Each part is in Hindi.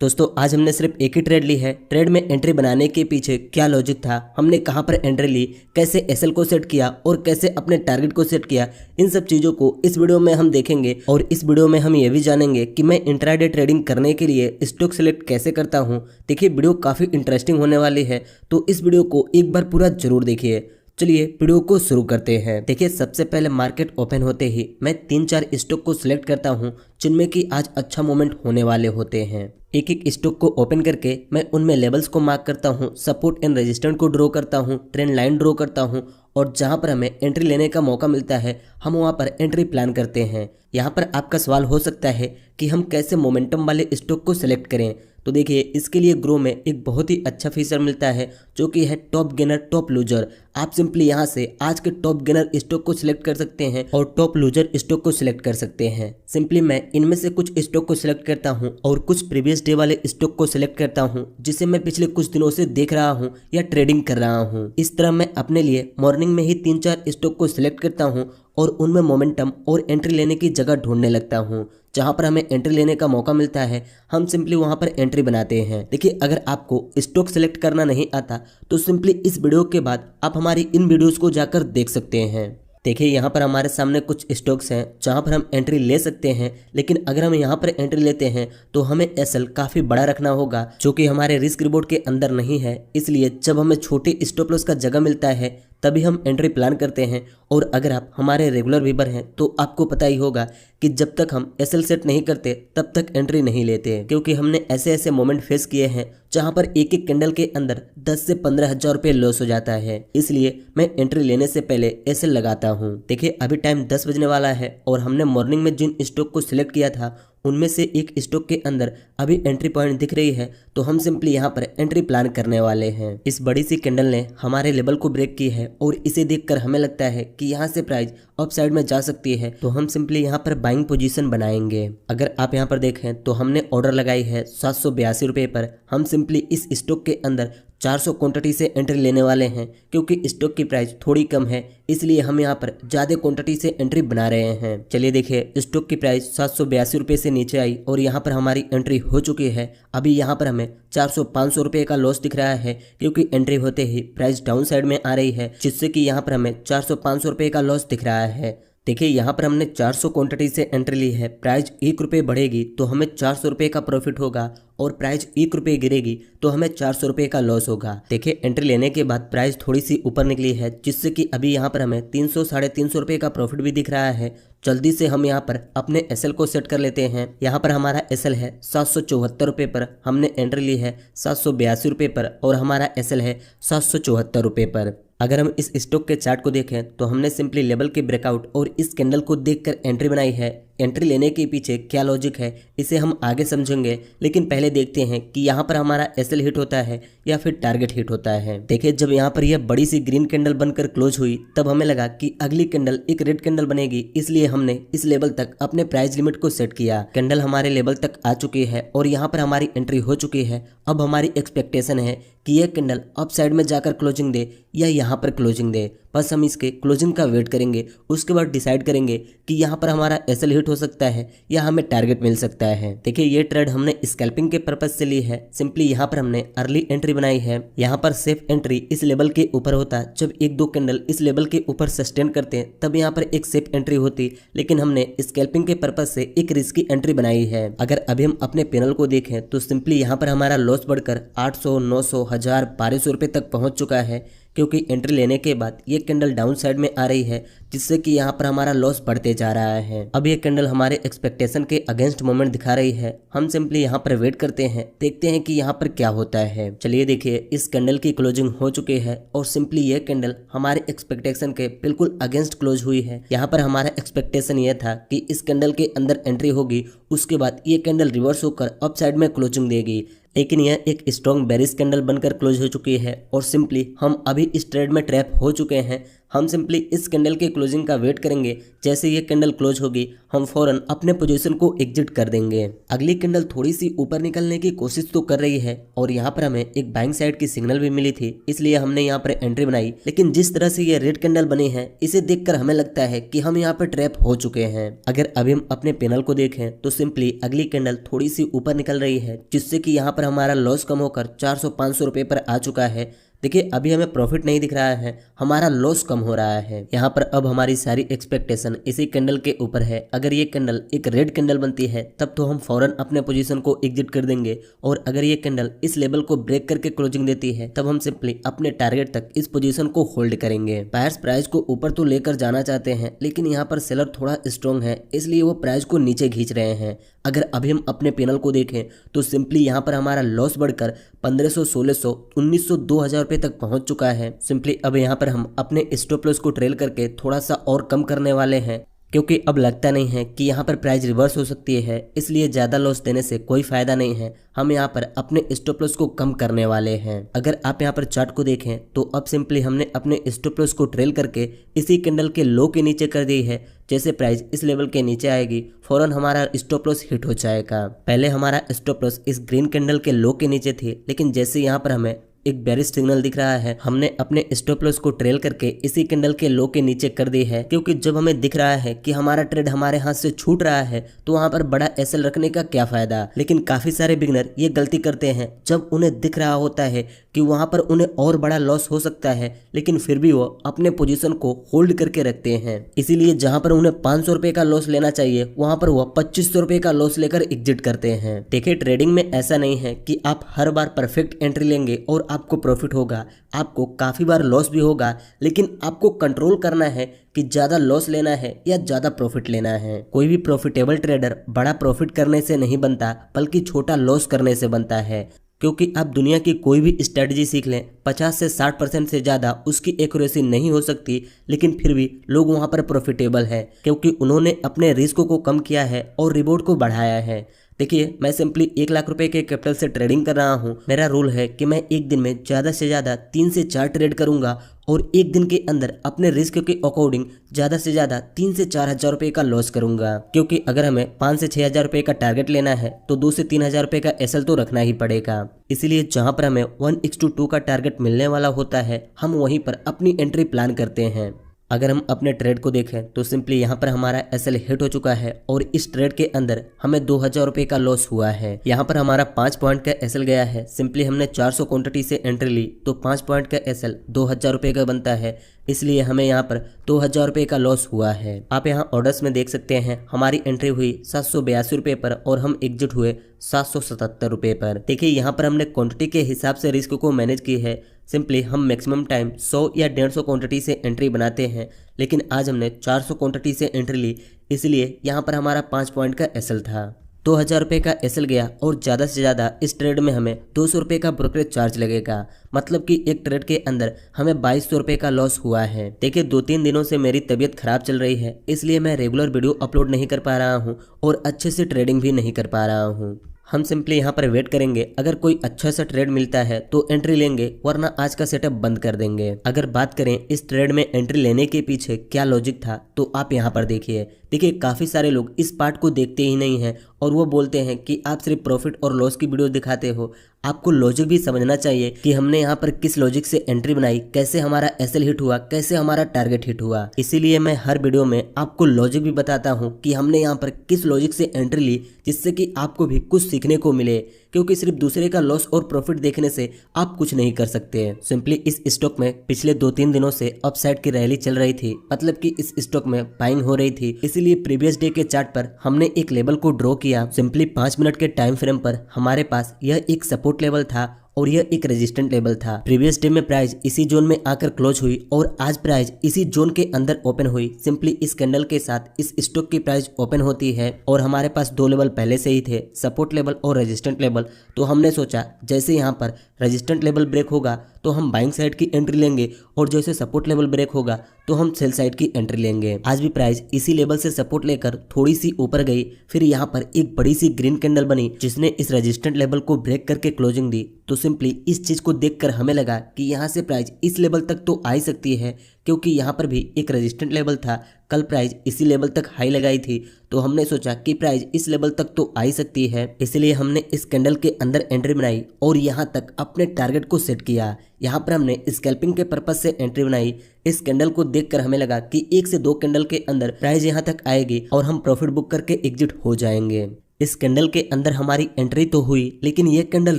दोस्तों आज हमने सिर्फ एक ही ट्रेड ली है। ट्रेड में एंट्री बनाने के पीछे क्या लॉजिक था, हमने कहां पर एंट्री ली, कैसे एसएल को सेट किया और कैसे अपने टारगेट को सेट किया, इन सब चीज़ों को इस वीडियो में हम देखेंगे। और इस वीडियो में हम ये भी जानेंगे कि मैं इंट्राडे ट्रेडिंग करने के लिए स्टॉक सेलेक्ट कैसे करता हूँ। देखिए वीडियो काफ़ी इंटरेस्टिंग होने वाली है, तो इस वीडियो को एक बार पूरा जरूर देखिए। चलिए वीडियो को शुरू करते हैं। देखिए सबसे पहले मार्केट ओपन होते ही मैं 3-4 स्टॉक को सिलेक्ट करता हूं जिनमें कि आज अच्छा मोमेंट होने वाले होते हैं। एक एक स्टॉक को ओपन करके मैं उनमें लेवल्स को मार्क करता हूं, सपोर्ट एंड रेजिस्टेंस को ड्रॉ करता हूं, ट्रेंड लाइन ड्रॉ करता हूं और जहां पर हमें एंट्री लेने का मौका मिलता है हम वहां पर एंट्री प्लान करते हैं। यहां पर आपका सवाल हो सकता है कि हम कैसे मोमेंटम वाले स्टॉक को सिलेक्ट करें। तो देखिए इसके लिए ग्रो में एक बहुत ही अच्छा फीचर मिलता है जो कि है टॉप गेनर टॉप लूजर। आप सिंपली यहां से आज के टॉप गेनर स्टॉक को सिलेक्ट कर सकते हैं और टॉप लूजर स्टॉक को सिलेक्ट कर सकते हैं। सिंपली मैं इनमें से कुछ स्टॉक को सिलेक्ट करता हूं और कुछ प्रीवियस डे वाले स्टॉक को सिलेक्ट करता हूं जिसे मैं पिछले कुछ दिनों से देख रहा हूं या ट्रेडिंग कर रहा हूं। इस तरह मैं अपने लिए मॉर्निंग में ही 3-4 स्टॉक को सिलेक्ट करता हूं और उनमें मोमेंटम और एंट्री लेने की जगह ढूंढने लगता हूं। जहां पर हमें एंट्री लेने का मौका मिलता है हम सिंपली वहां पर एंट्री बनाते हैं। देखिए अगर आपको स्टॉक सेलेक्ट करना नहीं आता तो सिंपली इस वीडियो के बाद आप हमारी इन वीडियोस को जाकर देख सकते हैं। देखिए यहाँ पर हमारे सामने कुछ स्टॉक्स हैं जहाँ पर हम एंट्री ले सकते हैं, लेकिन अगर हम यहाँ पर एंट्री लेते हैं तो हमें एसएल काफ़ी बड़ा रखना होगा जो कि हमारे रिस्क रिवॉर्ड के अंदर नहीं है। इसलिए जब हमें छोटे स्टॉप लॉस का जगह मिलता है तभी हम एंट्री प्लान करते हैं। और अगर आप हमारे रेगुलर व्यूअर हैं तो आपको पता ही होगा कि जब तक हम एसएल सेट नहीं करते तब तक एंट्री नहीं लेते, क्योंकि हमने ऐसे ऐसे मोमेंट फेस किए हैं जहां पर एक एक कैंडल के अंदर 10 से 15 हजार रुपये लॉस हो जाता है। इसलिए मैं एंट्री लेने से पहले एसएल लगाता हूं। देखिए अभी टाइम 10 बजने वाला है और हमने मॉर्निंग में जिन स्टॉक को सिलेक्ट किया था उनमें से एक स्टॉक के अंदर अभी एंट्री पॉइंट दिख रही है, तो हम सिंपली यहाँ पर एंट्री प्लान करने वाले हैं। इस बड़ी सी कैंडल ने हमारे लेवल को ब्रेक की है और इसे देखकर हमें लगता है कि यहाँ से प्राइस अप साइड में जा सकती है, तो हम सिंपली यहाँ पर बाइंग पोजीशन बनाएंगे। अगर आप यहाँ पर देखें तो हमने ऑर्डर लगाई है 782 रुपये पर। हम सिंपली इस स्टॉक के अंदर 400 क्वांटिटी से एंट्री लेने वाले हैं, क्योंकि स्टॉक की प्राइस थोड़ी कम है इसलिए हम यहाँ पर ज़्यादा क्वांटिटी से एंट्री बना रहे हैं। चलिए देखिए स्टॉक की प्राइस 782 रुपये से नीचे आई और यहाँ पर हमारी एंट्री हो चुकी है। अभी यहाँ पर हमें 400-500 रुपये का लॉस दिख रहा है, क्योंकि एंट्री होते ही प्राइस डाउन साइड में आ रही है, जिससे कि यहाँ पर हमें 400-500 रुपये का लॉस दिख रहा है। देखिए यहाँ पर हमने 400 क्वांटिटी से एंट्री ली है। प्राइस 1 रुपये बढ़ेगी तो हमें 400 रुपये का प्रॉफिट होगा और प्राइस 1 रुपये गिरेगी तो हमें 400 रुपये का लॉस होगा। देखिए एंट्री लेने के बाद प्राइस थोड़ी सी ऊपर निकली है, जिससे कि अभी यहाँ पर हमें 300-350 रुपये का प्रॉफिट भी दिख रहा है। जल्दी से हम यहाँ पर अपने एसएल को सेट कर लेते हैं। यहाँ पर हमारा एसएल है 774 रुपये पर, हमने एंट्री ली है 782 रुपये पर और हमारा एसएल है 774 रुपये पर। अगर हम इस स्टॉक के चार्ट को देखें तो हमने सिंपली लेवल के ब्रेकआउट और इस कैंडल को देखकर एंट्री बनाई है। एंट्री लेने के पीछे क्या लॉजिक है इसे हम आगे समझेंगे, लेकिन पहले देखते हैं कि यहाँ पर हमारा एसएल हिट होता है या फिर टारगेट हिट होता है। देखिए जब यहाँ पर यह बड़ी सी ग्रीन कैंडल बनकर क्लोज हुई तब हमें लगा कि अगली कैंडल एक रेड कैंडल बनेगी, इसलिए हमने इस लेवल तक अपने प्राइस लिमिट को सेट किया। कैंडल हमारे लेवल तक आ चुकी है और यहाँ पर हमारी एंट्री हो चुकी है। अब हमारी एक्सपेक्टेशन है कि यह कैंडल अप साइड में जाकर क्लोजिंग दे या यहाँ पर क्लोजिंग दे। बस हम इसके क्लोजिंग का वेट करेंगे, उसके बाद डिसाइड करेंगे कि यहाँ पर हमारा एसएल हिट हो सकता है या हमें टारगेट मिल सकता है। देखिए ये ट्रेड हमने स्कैल्पिंग के पर्पज से ली है। सिंपली यहाँ पर हमने अर्ली एंट्री बनाई है। यहाँ पर सेफ एंट्री इस लेवल के ऊपर होता, जब 1-2 कैंडल इस लेवल के ऊपर सस्टेन करते हैं तब यहाँ पर एक सेफ एंट्री होती, लेकिन हमने स्कैल्पिंग के पर्पज से एक रिस्की एंट्री बनाई है। अगर अभी हम अपने पैनल को देखें तो सिंपली यहाँ पर हमारा लॉस बढ़कर 800, 900, 1000, 1200 रुपये तक पहुँच चुका है, क्योंकि एंट्री लेने के बाद ये कैंडल डाउन साइड में आ रही है, जिससे कि यहाँ पर हमारा लॉस बढ़ते जा रहा है। अब ये कैंडल हमारे एक्सपेक्टेशन के अगेंस्ट मोमेंट दिखा रही है। हम सिंपली यहाँ पर वेट करते हैं, देखते हैं कि यहाँ पर क्या होता है। चलिए देखिए इस कैंडल की क्लोजिंग हो चुकी है और सिंपली ये कैंडल हमारे एक्सपेक्टेशन के बिल्कुल अगेंस्ट क्लोज हुई है। यहाँ पर हमारा एक्सपेक्टेशन ये था कि इस कैंडल के अंदर एंट्री होगी, उसके बाद ये कैंडल रिवर्स होकर अप साइड में क्लोजिंग देगी, लेकिन यह एक स्ट्रॉन्ग बेरिश कैंडल बनकर क्लोज हो चुकी है और सिंपली हम अभी इस ट्रेड में ट्रैप हो चुके हैं। हम सिंपली इस कैंडल के क्लोजिंग का वेट करेंगे। जैसे ये कैंडल क्लोज होगी हम फौरन अपने पोजीशन को एग्जिट कर देंगे। अगली कैंडल थोड़ी सी ऊपर निकलने की कोशिश तो कर रही है और यहाँ पर हमें एक बाइंग साइड की सिग्नल भी मिली थी, इसलिए हमने यहाँ पर एंट्री बनाई। लेकिन जिस तरह से ये रेड कैंडल बनी है इसे देखकर हमें लगता है कि हम यहाँ पर ट्रैप हो चुके हैं। अगर अभी हम अपने पैनल को देखें तो सिंपली अगली कैंडल थोड़ी सी ऊपर निकल रही है, जिससे कि यहाँ पर हमारा लॉस कम होकर 400-500 रुपए पर आ चुका है। देखिए अभी हमें प्रॉफिट नहीं दिख रहा है, हमारा लॉस कम हो रहा है। यहाँ पर अब हमारी सारी एक्सपेक्टेशन इसी कैंडल के ऊपर है। अगर ये कैंडल एक रेड कैंडल बनती है तब तो हम फौरन अपने पोजीशन को एग्जिट कर देंगे, और अगर ये कैंडल इस लेवल को ब्रेक करके क्लोजिंग देती है तब हम सिंपली अपने टारगेट तक इस पोजीशन को होल्ड करेंगे। बायर्स प्राइस को ऊपर तो लेकर जाना चाहते हैं, लेकिन यहाँ पर सेलर थोड़ा स्ट्रॉन्ग है, इसलिए वो प्राइस को नीचे खींच रहे हैं। अगर अभी हम अपने पैनल को देखें तो सिंपली यहाँ पर हमारा लॉस बढ़कर 1500, 1600, 1900, 2000 रुपए तक पहुंच चुका है। सिंपली अब यहाँ पर हम अपने स्टॉप लॉस को ट्रेल करके थोड़ा सा और कम करने वाले हैं, क्योंकि अब लगता नहीं है कि यहाँ पर प्राइस रिवर्स हो सकती है, इसलिए ज़्यादा लॉस देने से कोई फायदा नहीं है। हम यहाँ पर अपने स्टॉप लॉस को कम करने वाले हैं। अगर आप यहाँ पर चार्ट को देखें तो अब सिंपली हमने अपने स्टॉप लॉस को ट्रेल करके इसी कैंडल के लो के नीचे कर दी है। जैसे प्राइस इस लेवल के नीचे आएगी फौरन हमारा स्टॉप लॉस हिट हो जाएगा। पहले हमारा स्टॉप लॉस इस ग्रीन कैंडल के लो के नीचे थी, लेकिन जैसे यहाँ पर हमें एक बेरिश सिग्नल दिख रहा है हमने अपने स्टॉप लॉस को ट्रेल करके इसी कैंडल के लो के नीचे कर दी है, क्योंकि जब हमें दिख रहा है कि हमारा ट्रेड हमारे हाथ से छूट रहा है तो वहां पर बड़ा एसएल रखने का क्या फायदा। लेकिन काफी सारे बिगनर ये गलती करते हैं, जब उन्हें दिख रहा होता है कि वहां पर उन्हें और बड़ा लॉस हो सकता है, लेकिन फिर भी वो अपने पोजीशन को होल्ड करके रखते हैं। इसीलिए जहां पर उन्हें 500 रुपए का लॉस लेना चाहिए वहां पर वो 2500 रुपए का लॉस लेकर एग्जिट करते हैं। देखिए ट्रेडिंग में ऐसा नहीं है कि आप हर बार परफेक्ट एंट्री लेंगे और आपको प्रॉफिट होगा, आपको काफी बार लॉस भी होगा, लेकिन आपको कंट्रोल करना है कि ज्यादा लॉस लेना है या ज्यादा प्रॉफिट लेना है। कोई भी प्रॉफिटेबल ट्रेडर बड़ा प्रॉफिट करने से नहीं बनता, बल्कि छोटा लॉस करने से बनता है। क्योंकि आप दुनिया की कोई भी स्ट्रेटजी सीख लें 50 से 60% से ज़्यादा उसकी एक्यूरेसी नहीं हो सकती, लेकिन फिर भी लोग वहाँ पर प्रॉफिटेबल है, क्योंकि उन्होंने अपने रिस्क को कम किया है और रिवॉर्ड को बढ़ाया है। देखिए मैं सिंपली 1 लाख रुपए के कैपिटल से ट्रेडिंग कर रहा हूँ। मेरा रूल है कि मैं एक दिन में ज़्यादा से ज़्यादा 3 से 4 ट्रेड करूँगा और एक दिन के अंदर अपने रिस्क के अकॉर्डिंग ज़्यादा से ज़्यादा 3 से 4 हज़ार रुपये का लॉस करूँगा। क्योंकि अगर हमें 5 से 6 हज़ार रुपये का टारगेट लेना है तो 2 से 3 हज़ार रुपये का एसएल तो रखना ही पड़ेगा। इसीलिए जहाँ पर हमें 1:2 का टारगेट मिलने वाला होता है हम वहीं पर अपनी एंट्री प्लान करते हैं। अगर हम अपने ट्रेड को देखें तो सिंपली यहाँ पर हमारा एसएल हिट हो चुका है और इस ट्रेड के अंदर हमें 2000 रुपये का लॉस हुआ है। यहाँ पर हमारा 5 पॉइंट का एसएल गया है। सिंपली हमने 400 क्वांटिटी से एंट्री ली तो 5 पॉइंट का एसएल 2000 रुपये का बनता है, इसलिए हमें यहाँ पर 2000 रुपये का लॉस हुआ है। आप यहाँ ऑर्डर्स में देख सकते हैं हमारी एंट्री हुई 782 रुपये पर और हम एग्जिट हुए 777 रुपये पर। देखिए यहाँ पर हमने क्वांटिटी के हिसाब से रिस्क को मैनेज की है। सिंपली हम मैक्सिमम टाइम 100 या 150 क्वांटिटी से एंट्री बनाते हैं, लेकिन आज हमने 400 क्वांटिटी से एंट्री ली, इसलिए यहाँ पर हमारा 5 पॉइंट का एसएल था। 2000 रुपये का एसएल गया और ज़्यादा से ज़्यादा इस ट्रेड में हमें 200 रुपये का ब्रोकरेज चार्ज लगेगा, मतलब कि एक ट्रेड के अंदर हमें 2200 रुपये का लॉस हुआ है। देखिए 2-3 दिनों से मेरी तबीयत खराब चल रही है, इसलिए मैं रेगुलर वीडियो अपलोड नहीं कर पा रहा हूँ और अच्छे से ट्रेडिंग भी नहीं कर पा रहा हूँ। हम सिंपली यहाँ पर वेट करेंगे, अगर कोई अच्छा सा ट्रेड मिलता है तो एंट्री लेंगे, वरना आज का सेटअप बंद कर देंगे। अगर बात करें इस ट्रेड में एंट्री लेने के पीछे क्या लॉजिक था तो आप यहाँ पर देखिए काफ़ी सारे लोग इस पार्ट को देखते ही नहीं हैं और वो बोलते हैं कि आप सिर्फ प्रॉफिट और लॉस की वीडियो दिखाते हो। आपको लॉजिक भी समझना चाहिए कि हमने यहाँ पर किस लॉजिक से एंट्री बनाई, कैसे हमारा एसएल हिट हुआ, कैसे हमारा टारगेट हिट हुआ। इसीलिए मैं हर वीडियो में आपको लॉजिक भी बताता हूँ कि हमने यहाँ पर किस लॉजिक से एंट्री ली, जिससे कि आपको भी कुछ सीखने को मिले, क्योंकि सिर्फ दूसरे का लॉस और प्रॉफिट देखने से आप कुछ नहीं कर सकते। सिंपली इस स्टॉक में पिछले 2-3 दिनों से अपसाइड की रैली चल रही थी, मतलब कि इस स्टॉक में बाइंग हो रही थी, इसीलिए प्रीवियस डे के चार्ट पर हमने एक लेवल को ड्रॉ किया। सिंपली 5 मिनट के टाइम फ्रेम पर हमारे पास यह एक सपोर्ट लेवल था और यह एक रेजिस्टेंट लेवल था। प्रीवियस डे में प्राइस इसी जोन में आकर क्लोज हुई और आज प्राइस इसी जोन के अंदर ओपन हुई। सिंपली इस कैंडल के साथ इस स्टॉक की प्राइस ओपन होती है और हमारे पास 2 लेवल पहले से ही थे, सपोर्ट लेवल और रेजिस्टेंट लेवल। तो हमने सोचा जैसे यहाँ पर रेजिस्टेंट लेवल ब्रेक होगा तो हम बाइंग साइड की एंट्री लेंगे और जैसे सपोर्ट लेवल ब्रेक होगा तो हम सेल साइड की एंट्री लेंगे। आज भी प्राइस इसी लेवल से सपोर्ट लेकर थोड़ी सी ऊपर गई, फिर यहाँ पर एक बड़ी सी ग्रीन कैंडल बनी जिसने इस रेजिस्टेंट लेवल को ब्रेक करके क्लोजिंग दी। तो सिंपली इस चीज़ को देखकर हमें लगा कि यहाँ से प्राइस इस लेवल तक तो आ ही सकती है, क्योंकि यहाँ पर भी एक रेजिस्टेंट लेवल था। कल प्राइस इसी लेवल तक हाई लगाई थी, तो हमने सोचा कि प्राइस इस लेवल तक तो आ ही सकती है, इसलिए हमने इस कैंडल के अंदर एंट्री बनाई और यहाँ तक अपने टारगेट को सेट किया। यहाँ पर हमने स्कैल्पिंग के पर्पज से एंट्री बनाई। इस कैंडल को देखकर हमें लगा कि 1 से 2 कैंडल के अंदर प्राइस यहाँ तक आएगी और हम प्रॉफिट बुक करके एग्जिट हो जाएंगे। इस कैंडल के अंदर हमारी एंट्री तो हुई, लेकिन ये कैंडल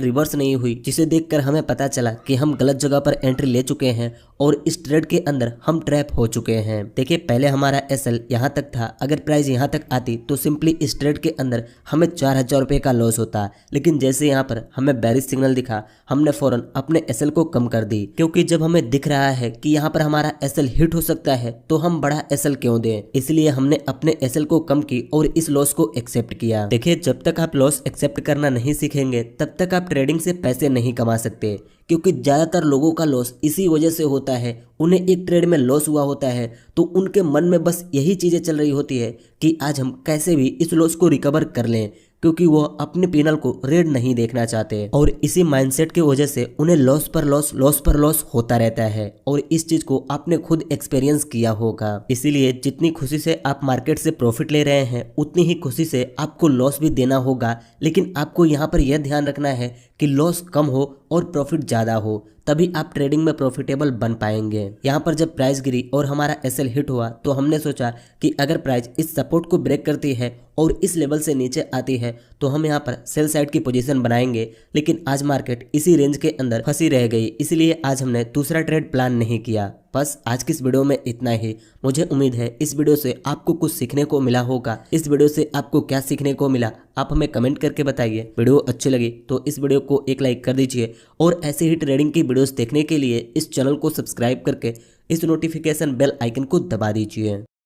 रिवर्स नहीं हुई, जिसे देखकर हमें पता चला कि हम गलत जगह पर एंट्री ले चुके हैं और इस ट्रेड के अंदर हम ट्रैप हो चुके हैं। देखिए, पहले हमारा एसएल यहाँ तक था। अगर प्राइस यहाँ तक आती तो सिंपली इस ट्रेड के अंदर हमें 4000 रुपये का लॉस होता, लेकिन जैसे यहाँ पर हमें बेरिश सिग्नल दिखा, हमने फौरन अपने एसएल को कम कर दी, क्योंकि जब हमें दिख रहा है कि यहाँ पर हमारा एसएल हिट हो सकता है तो हम बड़ा एसएल क्यों दें। इसलिए हमने अपने एसएल को कम की और इस लॉस को एक्सेप्ट किया। देखिए, जब तक आप लॉस एक्सेप्ट करना नहीं सीखेंगे तब तक आप ट्रेडिंग से पैसे नहीं कमा सकते, क्योंकि ज़्यादातर लोगों का लॉस इसी वजह से होता है। उन्हें एक ट्रेड में लॉस हुआ होता है तो उनके मन में बस यही चीज़ें चल रही होती है कि आज हम कैसे भी इस लॉस को रिकवर कर लें, क्योंकि वो अपने पैनल को रेड नहीं देखना चाहते और इसी माइंडसेट की वजह से उन्हें लॉस पर लॉस होता रहता है। और इस चीज को आपने खुद एक्सपीरियंस किया होगा। इसीलिए जितनी खुशी से आप मार्केट से प्रॉफिट ले रहे हैं उतनी ही खुशी से आपको लॉस भी देना होगा, लेकिन आपको यहाँ पर यह ध्यान रखना है कि लॉस कम हो और प्रॉफिट ज़्यादा हो, तभी आप ट्रेडिंग में प्रॉफिटेबल बन पाएंगे। यहाँ पर जब प्राइस गिरी और हमारा एसएल हिट हुआ तो हमने सोचा कि अगर प्राइस इस सपोर्ट को ब्रेक करती है और इस लेवल से नीचे आती है तो हम यहाँ पर सेल साइड की पोजीशन बनाएंगे, लेकिन आज मार्केट इसी रेंज के अंदर फंसी रह गई, इसलिए आज हमने दूसरा ट्रेड प्लान नहीं किया। बस आज की इस वीडियो में इतना ही। मुझे उम्मीद है इस वीडियो से आपको कुछ सीखने को मिला होगा। इस वीडियो से आपको क्या सीखने को मिला आप हमें कमेंट करके बताइए। वीडियो अच्छी लगी तो इस वीडियो को एक लाइक कर दीजिए और ऐसे ही ट्रेडिंग की वीडियोस देखने के लिए इस चैनल को सब्सक्राइब करके इस नोटिफिकेशन बेल आइकन को दबा दीजिए।